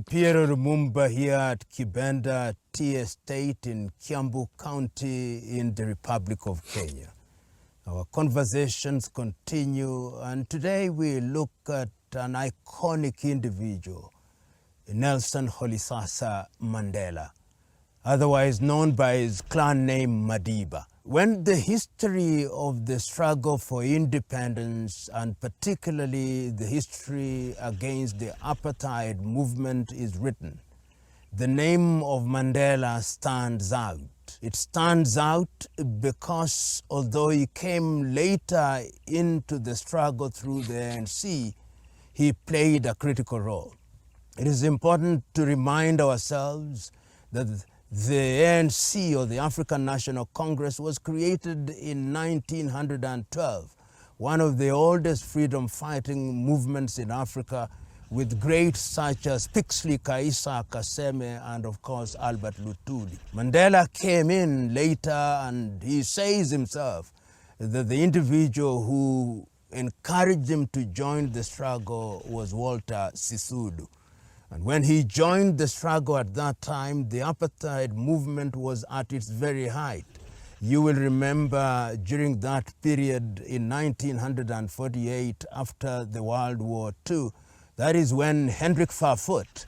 PLO Lumumba here at Kibenda Tea Estate in Kiambu County in the Republic of Kenya. Our conversations continue, and today we look at an iconic individual, Nelson Mandela, otherwise known by his clan name Madiba. When the history of the struggle for independence, and particularly the history against the apartheid movement, is written, the name of Mandela stands out. It stands out because although he came later into the struggle through the ANC, he played a critical role. It is important to remind ourselves that the ANC, or the African National Congress, was created in 1912, one of the oldest freedom-fighting movements in Africa, with greats such as Pixley Kaisa Kaseme and, of course, Albert Lutuli. Mandela came in later, and he says himself that the individual who encouraged him to join the struggle was Walter Sisulu. And when he joined the struggle at that time, the apartheid movement was at its very height. You will remember during that period in 1948, after the World War II, that is when Hendrik Verwoerd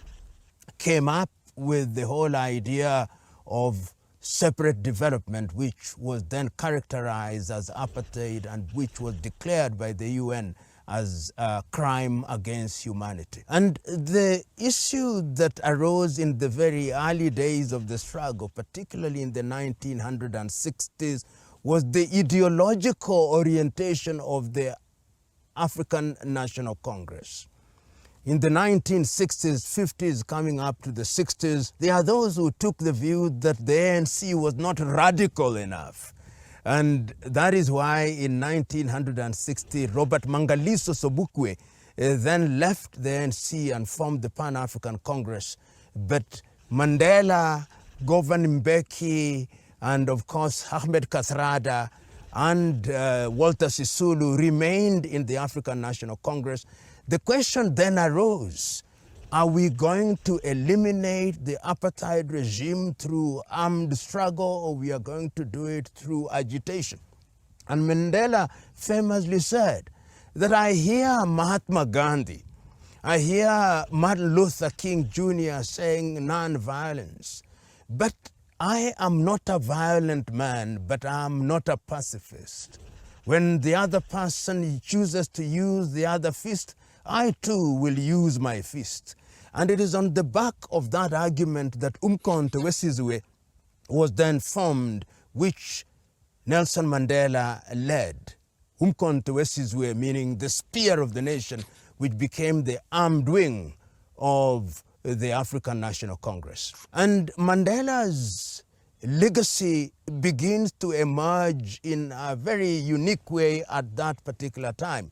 came up with the whole idea of separate development, which was then characterized as apartheid and which was declared by the UN as a crime against humanity. And the issue that arose in the very early days of the struggle, particularly in the 1960s, was the ideological orientation of the African National Congress. In the 1960s, 50s, coming up to the 60s, there are those who took the view that the ANC was not radical enough. And that is why in 1960, Robert Mangaliso Sobukwe then left the ANC and formed the Pan-African Congress. But Mandela, Govan Mbeki, and of course Ahmed Kathrada and Walter Sisulu remained in the African National Congress. The question then arose, are we going to eliminate the apartheid regime through armed struggle, or we are going to do it through agitation? And Mandela famously said that I hear Mahatma Gandhi, I hear Martin Luther King Jr. saying non-violence, but I am not a violent man, but I am not a pacifist. When the other person chooses to use the other fist, I too will use my fist. And it is on the back of that argument that Umkhonto Wesizwe was then formed, which Nelson Mandela led. Umkhonto Wesizwe meaning the spear of the nation, which became the armed wing of the African National Congress. And Mandela's legacy begins to emerge in a very unique way at that particular time,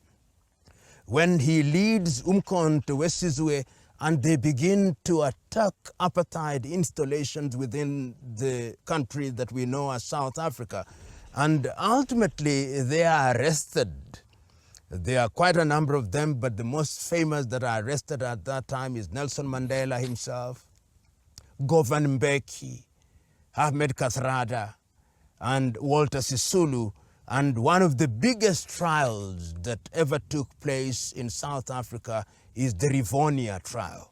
when he leads Umkhonto Wesizwe and they begin to attack apartheid installations within the country that we know as South Africa. And ultimately, they are arrested. There are quite a number of them, but the most famous that are arrested at that time is Nelson Mandela himself, Govan Mbeki, Ahmed Kathrada, and Walter Sisulu. And one of the biggest trials that ever took place in South Africa is the Rivonia trial.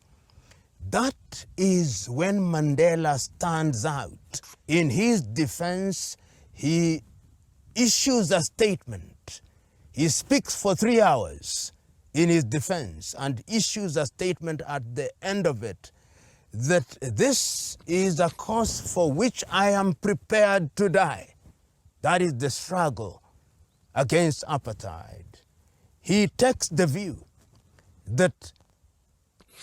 That is when Mandela stands out. In his defense, he issues a statement. He speaks for 3 hours in his defense and issues a statement at the end of it that this is a cause for which I am prepared to die. That is the struggle against apartheid. He takes the view that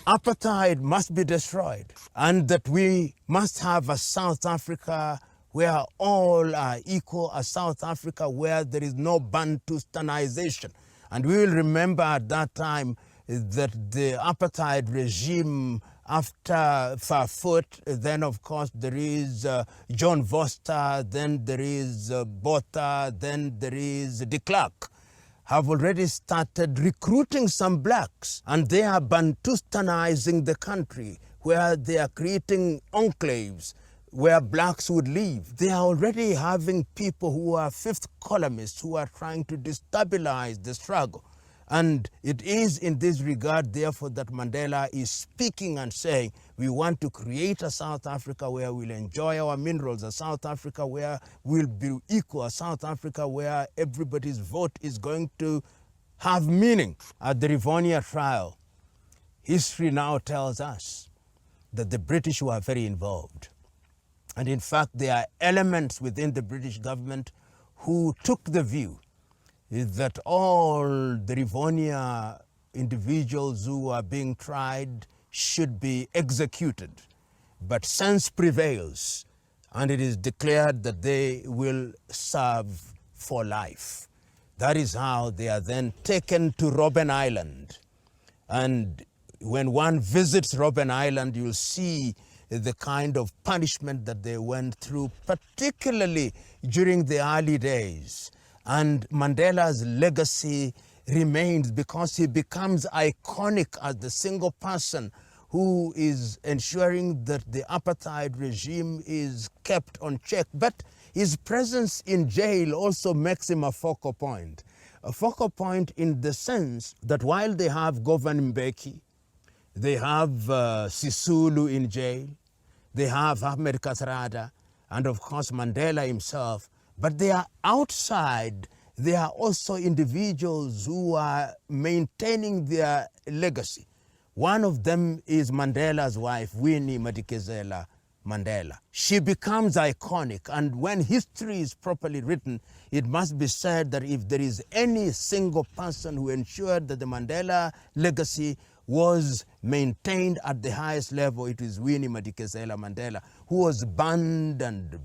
apartheid must be destroyed and that we must have a South Africa where all are equal, a South Africa where there is no Bantustanization. And we will remember at that time that the apartheid regime after Verwoerd, then of course there is John Vorster, then there is Botha, then there is de Klerk, have already started recruiting some blacks, and they are Bantustanizing the country, where they are creating enclaves where blacks would live. They are already having people who are fifth columnists who are trying to destabilize the struggle. And it is in this regard, therefore, that Mandela is speaking and saying, we want to create a South Africa where we'll enjoy our minerals, a South Africa where we'll be equal, a South Africa where everybody's vote is going to have meaning. At the Rivonia trial, history now tells us that the British were very involved. And in fact, there are elements within the British government who took the view that all the Rivonia individuals who are being tried should be executed. But sense prevails, and it is declared that they will serve for life. That is how they are then taken to Robben Island. And when one visits Robben Island, you'll see the kind of punishment that they went through, particularly during the early days. And Mandela's legacy remains because he becomes iconic as the single person who is ensuring that the apartheid regime is kept on check. But his presence in jail also makes him a focal point. A focal point in the sense that while they have Governor Mbeki, they have Sisulu in jail, they have Ahmed Kathrada, and of course Mandela himself, but they are outside. They are also individuals who are maintaining their legacy. One of them is Mandela's wife, Winnie Madikizela Mandela. She becomes iconic, and when history is properly written, it must be said that if there is any single person who ensured that the Mandela legacy was maintained at the highest level, it is Winnie Madikizela Mandela, who was banned and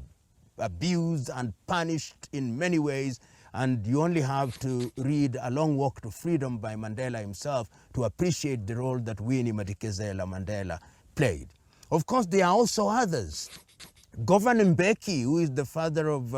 abused and punished in many ways. And you only have to read A Long Walk to Freedom by Mandela himself to appreciate the role that Winnie Madikizela Mandela played. Of course, there are also others. Governor Mbeki, who is the father of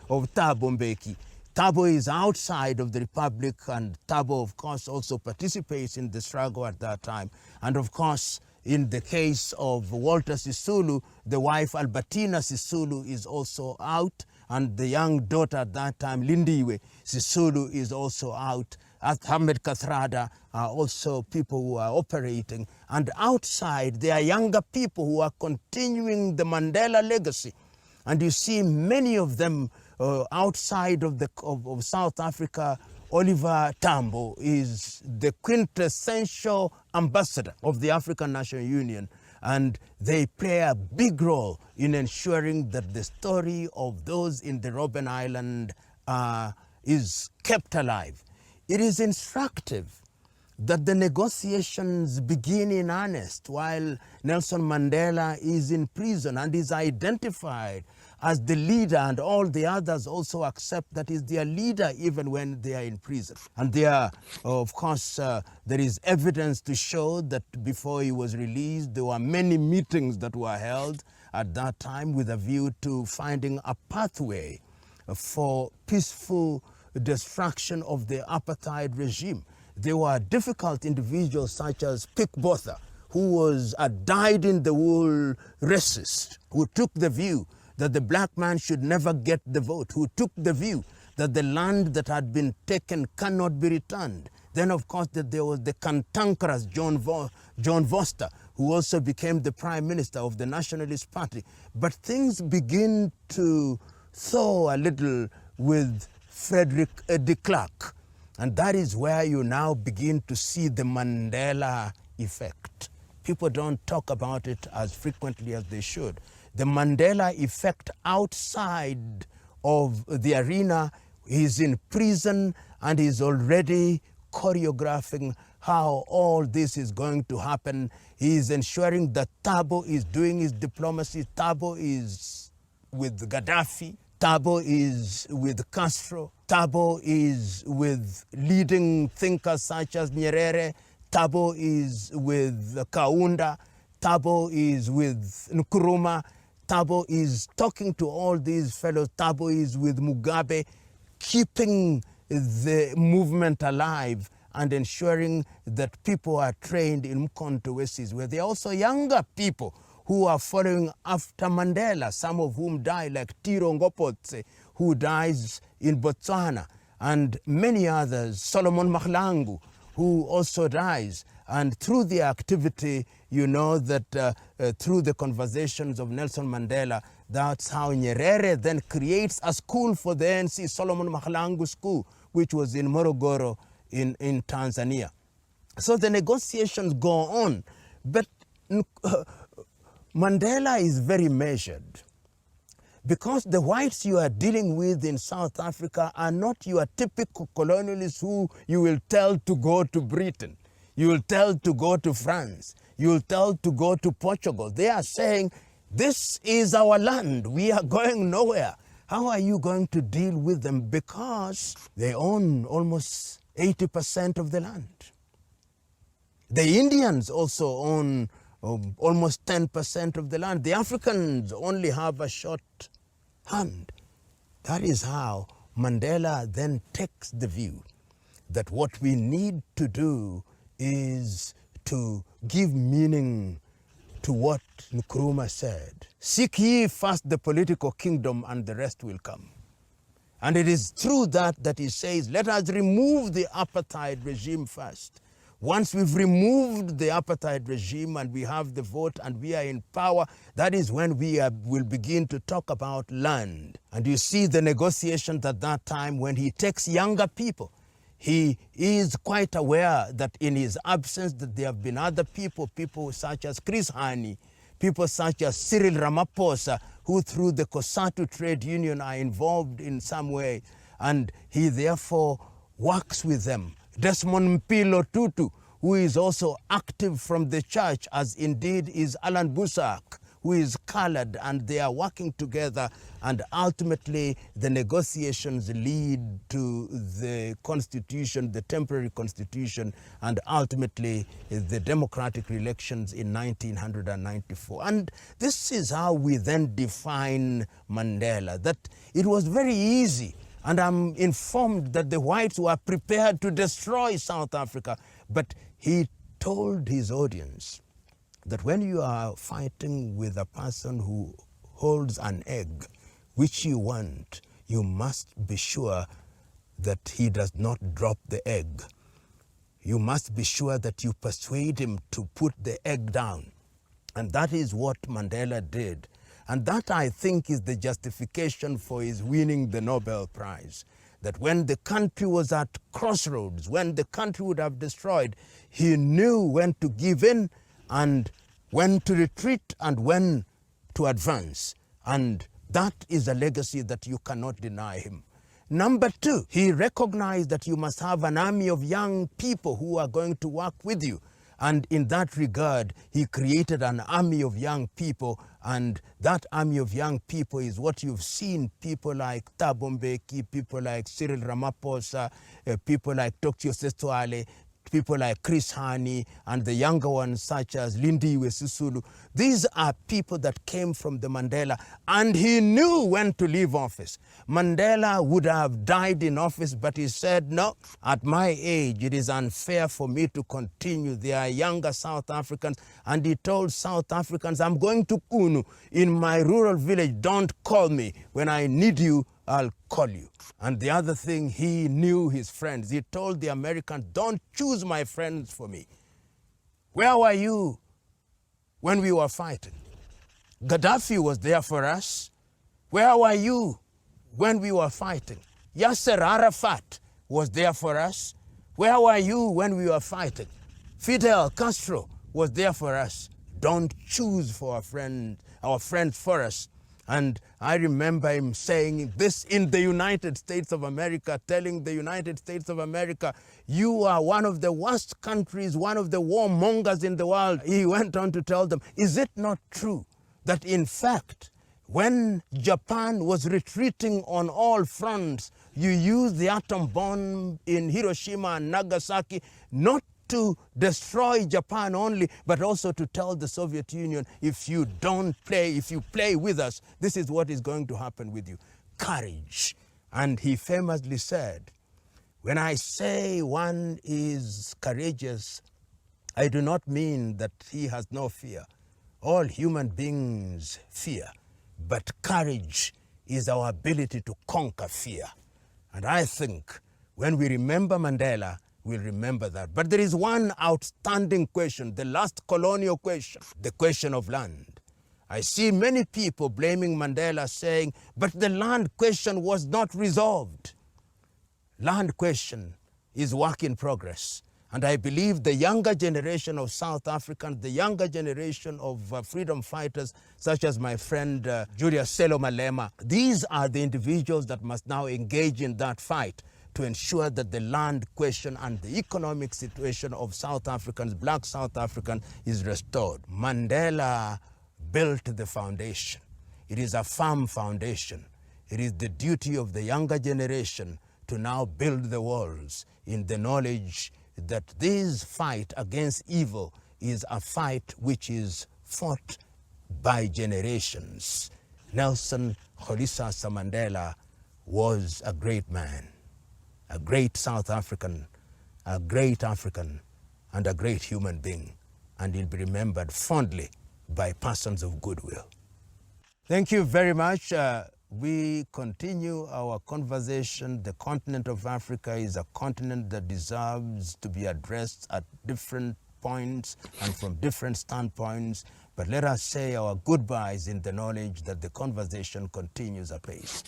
Thabo Mbeki. Thabo is outside of the Republic, and Thabo, of course, also participates in the struggle at that time. And of course, in the case of Walter Sisulu, the wife Albertina Sisulu is also out, and the young daughter at that time, Lindiwe Sisulu, is also out. Ahmed Kathrada are also people who are operating. And outside, there are younger people who are continuing the Mandela legacy. And you see many of them outside of South Africa. Oliver Tambo is the quintessential ambassador of the African National Union, and they play a big role in ensuring that the story of those in the Robben Island is kept alive. It is instructive that the negotiations begin in earnest while Nelson Mandela is in prison and is identified as the leader, and all the others also accept that he's their leader even when they are in prison. And there, of course, there is evidence to show that before he was released, there were many meetings that were held at that time with a view to finding a pathway for peaceful destruction of the apartheid regime. There were difficult individuals such as Pick Botha, who was a dyed-in-the-wool racist, who took the view that the black man should never get the vote, who took the view that the land that had been taken cannot be returned. Then, of course, that there was the cantankerous John Vorster, who also became the Prime Minister of the Nationalist Party. But things begin to thaw a little with Frederick de Klerk. And that is where you now begin to see the Mandela effect. People don't talk about it as frequently as they should. The Mandela effect outside of the arena, he's in prison and he's already choreographing how all this is going to happen. He is ensuring that Thabo is doing his diplomacy. Thabo is with Gaddafi. Thabo is with Castro. Thabo is with leading thinkers such as Nyerere. Thabo is with Kaunda. Thabo is with Nkrumah. Thabo is talking to all these fellows. Thabo is with Mugabe, keeping the movement alive and ensuring that people are trained in Mkhonto wesizwe. There are also younger people who are following after Mandela, some of whom die, like Tiro Ngopotse, who dies in Botswana, and many others, Solomon Mahlangu, who also dies. And through the activity, you know that through the conversations of Nelson Mandela, that's how Nyerere then creates a school for the ANC, Solomon Mahlangu School, which was in Morogoro in Tanzania. So the negotiations go on, but Mandela is very measured, because the whites you are dealing with in South Africa are not your typical colonialists who you will tell to go to Britain, you will tell to go to France, you will tell to go to Portugal. They are saying, this is our land, we are going nowhere. How are you going to deal with them? Because they own almost 80% of the land. The Indians also own almost 10% of the land. The Africans only have a short hand. That is how Mandela then takes the view that what we need to do is to give meaning to what Nkrumah said. Seek ye first the political kingdom and the rest will come. And it is through that he says, let us remove the apartheid regime first. Once we've removed the apartheid regime and we have the vote and we are in power, that is when we will begin to talk about land. And you see the negotiations at that time when he takes younger people. He is quite aware that in his absence that there have been other people such as Chris Hani, people such as Cyril Ramaphosa, who through the COSATU trade union are involved in some way. And he therefore works with them. Desmond Mpilo Tutu, who is also active from the church, as indeed is Alan Busak, who is colored, and they are working together, and ultimately the negotiations lead to the constitution, the temporary constitution, and ultimately the democratic elections in 1994. And this is how we then define Mandela, that it was very easy. And I'm informed that the whites were prepared to destroy South Africa. But he told his audience that when you are fighting with a person who holds an egg, which you want, you must be sure that he does not drop the egg. You must be sure that you persuade him to put the egg down. And that is what Mandela did. And that, I think, is the justification for his winning the Nobel Prize. That when the country was at crossroads, when the country would have destroyed, he knew when to give in and when to retreat and when to advance. And that is a legacy that you cannot deny him. Number two, he recognized that you must have an army of young people who are going to work with you. And in that regard, he created an army of young people, and that army of young people is what you've seen, people like Thabo Mbeki, people like Cyril Ramaphosa, people like Tokyo Seswale, people like Chris Hani, and the younger ones such as Lindiwe Sisulu. These are people that came from the Mandela, and he knew when to leave office. Mandela would have died in office, but he said, no, at my age, it is unfair for me to continue. There are younger South Africans, and he told South Africans, I'm going to Kunu in my rural village. Don't call me. When I need you, I'll call you. And the other thing, he knew his friends. He told the Americans, don't choose my friends for me. Where were you when we were fighting? Gaddafi was there for us. Where were you when we were fighting? Yasser Arafat was there for us. Where were you when we were fighting? Fidel Castro was there for us. Don't choose for our friends for us. And I remember him saying this in the United States of America, telling the United States of America, you are one of the worst countries, one of the warmongers in the world. He went on to tell them, is it not true that in fact, when Japan was retreating on all fronts, you used the atom bomb in Hiroshima and Nagasaki, not to destroy Japan only, but also to tell the Soviet Union, if you play with us, this is what is going to happen with you. Courage. And he famously said, When I say one is courageous, I do not mean that he has no fear. All human beings fear, but courage is our ability to conquer fear. And I think when we remember Mandela, we'll remember that. But there is one outstanding question, the last colonial question, the question of land. I see many people blaming Mandela, saying, but the land question was not resolved. Land question is work in progress. And I believe the younger generation of South Africans, the younger generation of freedom fighters, such as my friend Julius Selo Malema, these are the individuals that must now engage in that fight to ensure that the land question and the economic situation of South Africans, black South Africans, is restored. Mandela built the foundation. It is a firm foundation. It is the duty of the younger generation to now build the walls in the knowledge that this fight against evil is a fight which is fought by generations. Nelson Mandela was a great man, a great South African, a great African, and a great human being, and he'll be remembered fondly by persons of goodwill. Thank you very much. We continue our conversation. The continent of Africa is a continent that deserves to be addressed at different points and from different standpoints. But let us say our goodbyes in the knowledge that the conversation continues apace.